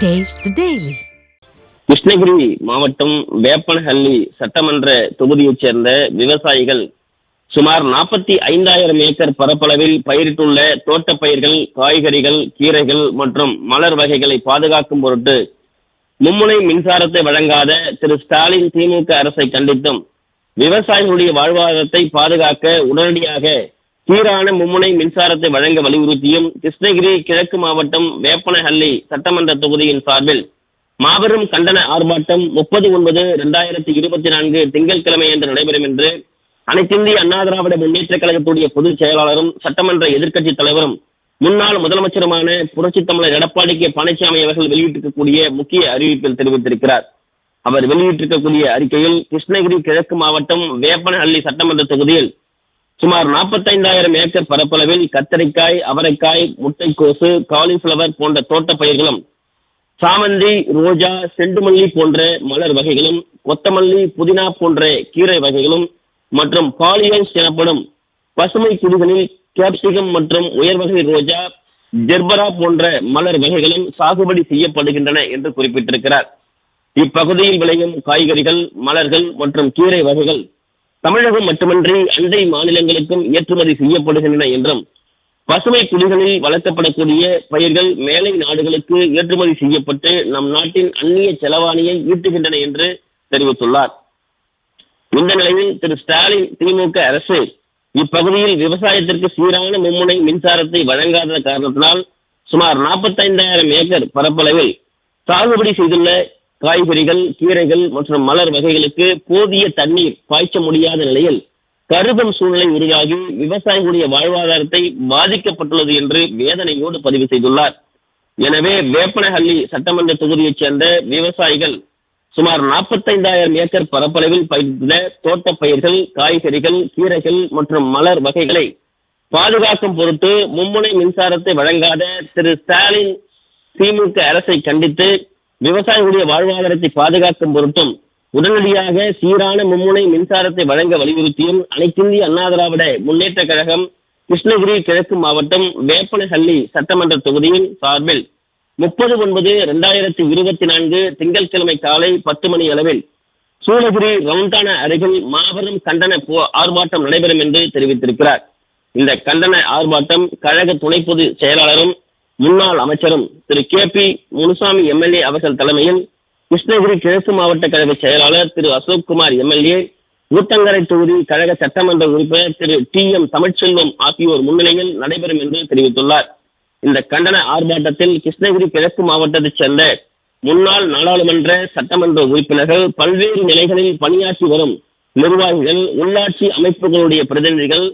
Taste the Daily. Krishnagiri மாவட்டம் வேப்பனஹள்ளி சட்டமன்ற தொகுதியைச் சேர்ந்த விவசாயிகள் சுமார் 45,000 ஏக்கர் பரப்பளவில் பயிரிட்டுள்ள தோட்டப் பயிர்கள், காய்கறிகள், கீரைகள் மற்றும் மலர் வகைகளை பாதுகாக்கும் பொருட்டு மும்முனை மின்சாரத்தை வழங்காத திரு ஸ்டாலின் திமுக அரசை கண்டித்தும், விவசாயிகளுடைய வாழ்வாதாரத்தை பாதுகாக்க உடனடியாக சீரான மும்முனை மின்சாரத்தை வழங்க வலியுறுத்தியும் கிருஷ்ணகிரி கிழக்கு மாவட்டம் வேப்பனஹள்ளி சட்டமன்ற தொகுதியின் சார்பில் மாபெரும் கண்டன ஆர்ப்பாட்டம் 30/9/2024 திங்கட்கிழமை என்று நடைபெறும் என்று அனைத்திந்திய அண்ணா திராவிட முன்னேற்ற கழகத்துடைய பொதுச் செயலாளரும் சட்டமன்ற எதிர்க்கட்சி தலைவரும் முன்னாள் முதலமைச்சருமான புரட்சித் தமிழர் எடப்பாடி கே பழனிசாமி அவர்கள் வெளியிட்டிருக்கக்கூடிய முக்கிய அறிவிப்பில் தெரிவித்திருக்கிறார். அவர் வெளியிட்டிருக்கக்கூடிய அறிக்கையில், கிருஷ்ணகிரி கிழக்கு மாவட்டம் வேப்பனஹள்ளி சட்டமன்ற தொகுதியில் சுமார் 45,000 ஏக்கர் பரப்பளவில் கத்தரிக்காய், அவரைக்காய், முட்டைக்கோசு, காலிஃபிளவர் போன்ற தோட்ட பயிர்களும், சாமந்தி, ரோஜா, செண்டுமல்லி போன்ற மலர் வகைகளும், கொத்தமல்லி, புதினா போன்ற கீரை வகைகளும் மற்றும் பாலியல்ஸ் எனப்படும் பசுமை குடிகளில் கேப்சிகம் மற்றும் உயர்வகை ரோஜா, ஜெர்பரா போன்ற மலர் வகைகளும் சாகுபடி செய்யப்படுகின்றன என்று குறிப்பிட்டிருக்கிறார். இப்பகுதியில் விளையும் காய்கறிகள், மலர்கள் மற்றும் கீரை வகைகள் தமிழகம் மட்டுமின்றி அண்டை மாநிலங்களுக்கும் ஏற்றுமதி செய்யப்படுகின்றன என்றும், பசுமை குடிகளில் வளர்க்கப்படக்கூடிய பயிர்கள் மேலை நாடுகளுக்கு ஏற்றுமதி செய்யப்பட்டு நம் நாட்டின் அந்நிய செலவாணியை ஈட்டுகின்றன என்று தெரிவித்துள்ளார். இந்த நிலையில் திரு ஸ்டாலின் திமுக அரசு இப்பகுதியில் விவசாயத்திற்கு சீரான மும்முனை மின்சாரத்தை வழங்காத காரணத்தினால் சுமார் 45,000 ஏக்கர் பரப்பளவில் சாகுபடி செய்துள்ள காய்கறிகள், கீரைகள் மற்றும் மலர் வகைகளுக்கு போதிய தண்ணீர் பாய்ச்ச முடியாத நிலையில் கருதும் சூழ்நிலை உருவாகி விவசாயிகளுடைய வாழ்வாதாரத்தை பாதிக்கப்பட்டுள்ளது என்று வேதனையோடு பதிவு செய்துள்ளார். எனவே வேப்பனஹள்ளி சட்டமன்ற தொகுதியைச் சேர்ந்த விவசாயிகள் சுமார் 45,000 ஏக்கர் பரப்பளவில் பயிரிட்டுள்ள தோட்ட பயிர்கள், காய்கறிகள், கீரைகள் மற்றும் மலர் வகைகளை பாதுகாக்கும் பொருட்டு மும்முனை மின்சாரத்தை வழங்காத திரு ஸ்டாலின் திமுக அரசை கண்டித்து விவசாயிகளுடைய வாழ்வாதாரத்தை பாதுகாக்கும் பொருட்டும் உடனடியாக சீரான மும்முனை மின்சாரத்தை வழங்க வலியுறுத்தியும் அனைத்திந்திய அண்ணா திராவிட முன்னேற்ற கழகம் கிருஷ்ணகிரி கிழக்கு மாவட்டம் வேப்பனஹள்ளி சட்டமன்ற தொகுதியின் சார்பில் 30/9/2024 திங்கட்கிழமை காலை 10 மணி அளவில் சூளகிரி ரவுண்டானா அருகில் மாபெரும் கண்டன ஆர்ப்பாட்டம் நடைபெறும் என்று தெரிவித்திருக்கிறார். இந்த கண்டன ஆர்ப்பாட்டம் கழக துணை பொதுச் செயலாளரும் முன்னாள் அமைச்சரும் திரு KP முனுசாமி MLA அவர்கள் தலைமையில் கிருஷ்ணகிரி கிழக்கு மாவட்ட கழக செயலாளர் திரு அசோக்குமார் MLA, ஊத்தங்கரை தொகுதி கழக சட்டமன்ற உறுப்பினர் திரு TM தமிழ்ச்செல்வம் ஆகியோர் முன்னிலையில் நடைபெறும் என்று தெரிவித்துள்ளார். இந்த கண்டன ஆர்ப்பாட்டத்தில் கிருஷ்ணகிரி கிழக்கு மாவட்டத்தைச் சேர்ந்த முன்னாள் நாடாளுமன்ற சட்டமன்ற உறுப்பினர்கள், பல்வேறு நிலைகளில் பணியாற்றி வரும் நிர்வாகிகள், உள்ளாட்சி அமைப்புகளுடைய பிரதிநிதிகள்,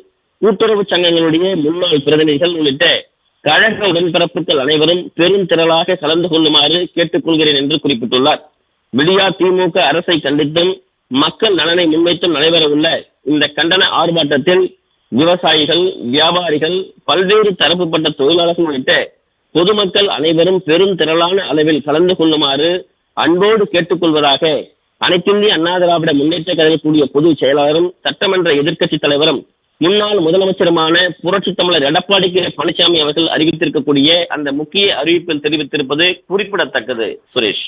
கூட்டுறவு சங்கங்களுடைய முன்னாள் பிரதிநிதிகள் உள்ளிட்ட கழக உடன்பிறப்புகள் அனைவரும் பெருந்திரளாக கலந்து கொள்ளுமாறு கேட்டுக்கொள்கிறேன் என்று குறிப்பிட்டுள்ளார். விடியா திமுக அரசை கண்டித்தும் மக்கள் நலனை முன்வைத்தும் நடைபெற உள்ள இந்த கண்டன ஆர்ப்பாட்டத்தில் விவசாயிகள், வியாபாரிகள், பல்வேறு தரப்புப்பட்ட தொழிலாளர்கள் உள்ளிட்ட பொதுமக்கள் அனைவரும் பெருந்திரளான அளவில் கலந்து கொள்ளுமாறு அன்போடு கேட்டுக்கொள்வதாக அனைத்திந்திய அண்ணா திராவிட முன்னேற்ற கழகத்துடைய பொதுச் செயலாளரும் சட்டமன்ற எதிர்க்கட்சி தலைவரும் முன்னாள் முதலமைச்சருமான புரட்சித் தமிழர் எடப்பாடி கே பழனிசாமி அவர்கள் அறிவித்திருக்கக்கூடிய அந்த முக்கிய அறிவிப்பில் தெரிவித்திருப்பது குறிப்பிடத்தக்கது. சுரேஷ்.